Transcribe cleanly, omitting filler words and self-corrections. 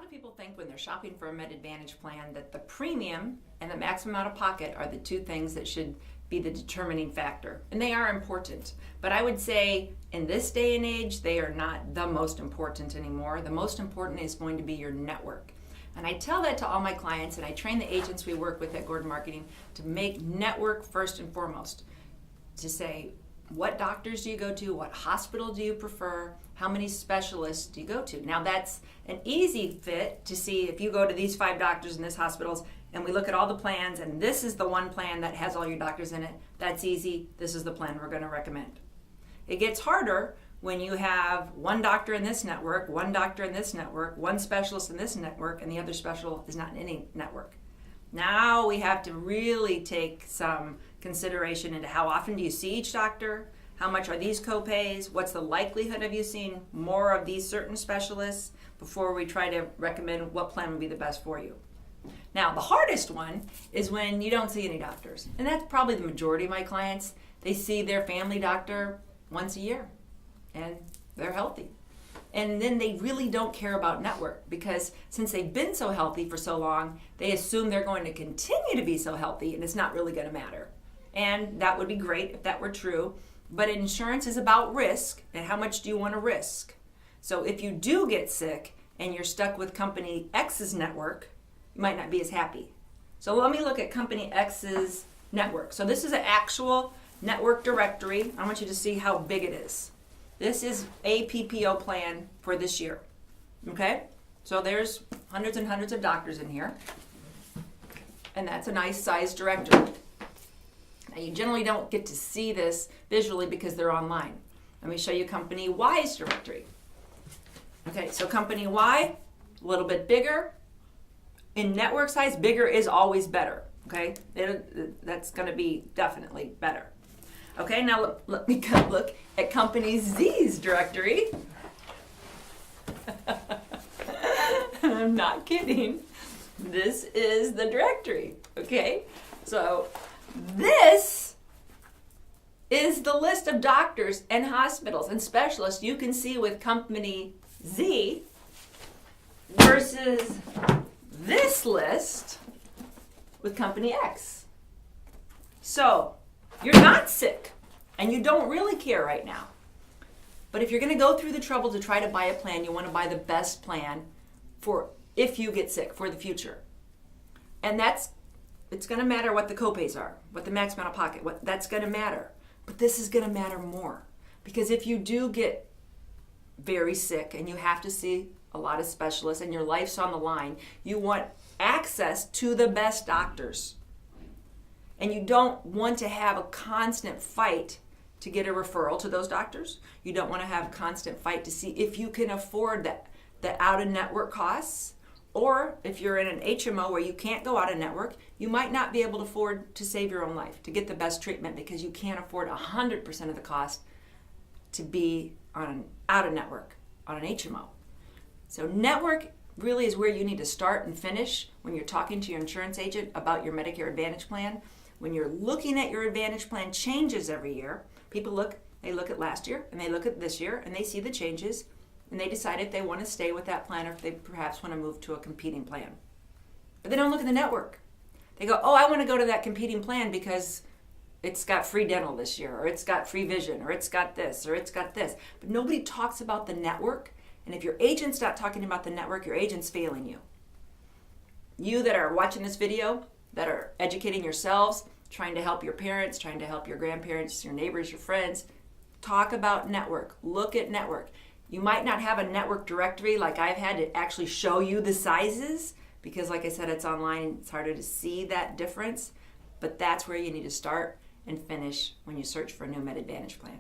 lot of people think when they're shopping for a Med Advantage plan that the premium and the maximum out of pocket are the two things that should be the determining factor. And they are important. But I would say in this day and age, they are not the most important anymore. The most important is going to be your network. And I tell that to all my clients, and I train the agents we work with at Gordon Marketing to make network first and foremost. To say, what doctors do you go to? What hospital do you prefer? How many specialists do you go to? Now that's an easy fit to see if you go to these 5 doctors in this hospitals and we look at all the plans and this is the one plan that has all your doctors in it. That's easy. This is the plan we're going to recommend. It gets harder when you have one doctor in this network, one doctor in this network, one specialist in this network, and the other specialist is not in any network. Now we have to really take some consideration into how often do you see each doctor, how much are these copays, what's the likelihood of you seeing more of these certain specialists before we try to recommend what plan would be the best for you. Now the hardest one is when you don't see any doctors, and that's probably the majority of my clients. They see their family doctor once a year and they're healthy. And then they really don't care about network because since they've been so healthy for so long, they assume they're going to continue to be so healthy and it's not really going to matter. And that would be great if that were true. But insurance is about risk and how much do you want to risk? So if you do get sick and you're stuck with company X's network, you might not be as happy. So let me look at company X's network. So this is an actual network directory. I want you to see how big it is. This is a PPO plan for this year, okay? So there's hundreds and hundreds of doctors in here, and that's a nice size directory. Now you generally don't get to see this visually because they're online. Let me show you Company Y's directory. Okay, so Company Y, a little bit bigger. In network size, bigger is always better, okay? That's gonna be definitely better. Okay, now let me look at Company Z's directory. I'm not kidding. This is the directory, okay? So this is the list of doctors and hospitals and specialists you can see with Company Z versus this list with Company X. So you're not sick, and you don't really care right now. But if you're going to go through the trouble to try to buy a plan, you want to buy the best plan for if you get sick for the future. And it's going to matter what the copays are, what the max amount of pocket, that's going to matter. But this is going to matter more. Because if you do get very sick and you have to see a lot of specialists and your life's on the line, you want access to the best doctors. And you don't want to have a constant fight to get a referral to those doctors. You don't want to have a constant fight to see if you can afford the out-of-network costs. Or if you're in an HMO where you can't go out-of-network, you might not be able to afford to save your own life, to get the best treatment because you can't afford 100% of the cost to be on out-of-network, on an HMO. So network really is where you need to start and finish when you're talking to your insurance agent about your Medicare Advantage plan. When you're looking at your Advantage plan changes every year, people look at last year and they look at this year and they see the changes and they decide if they want to stay with that plan or if they perhaps want to move to a competing plan. But they don't look at the network. They go, oh, I want to go to that competing plan because it's got free dental this year, or it's got free vision, or it's got this, or it's got this. But nobody talks about the network. And if your agent's not talking about the network, your agent's failing you. You that are watching this video, that are educating yourselves, trying to help your parents, trying to help your grandparents, your neighbors, your friends, talk about network. Look at network. You might not have a network directory like I've had to actually show you the sizes because like I said, it's online. It's harder to see that difference, but that's where you need to start and finish when you search for a new Med Advantage plan.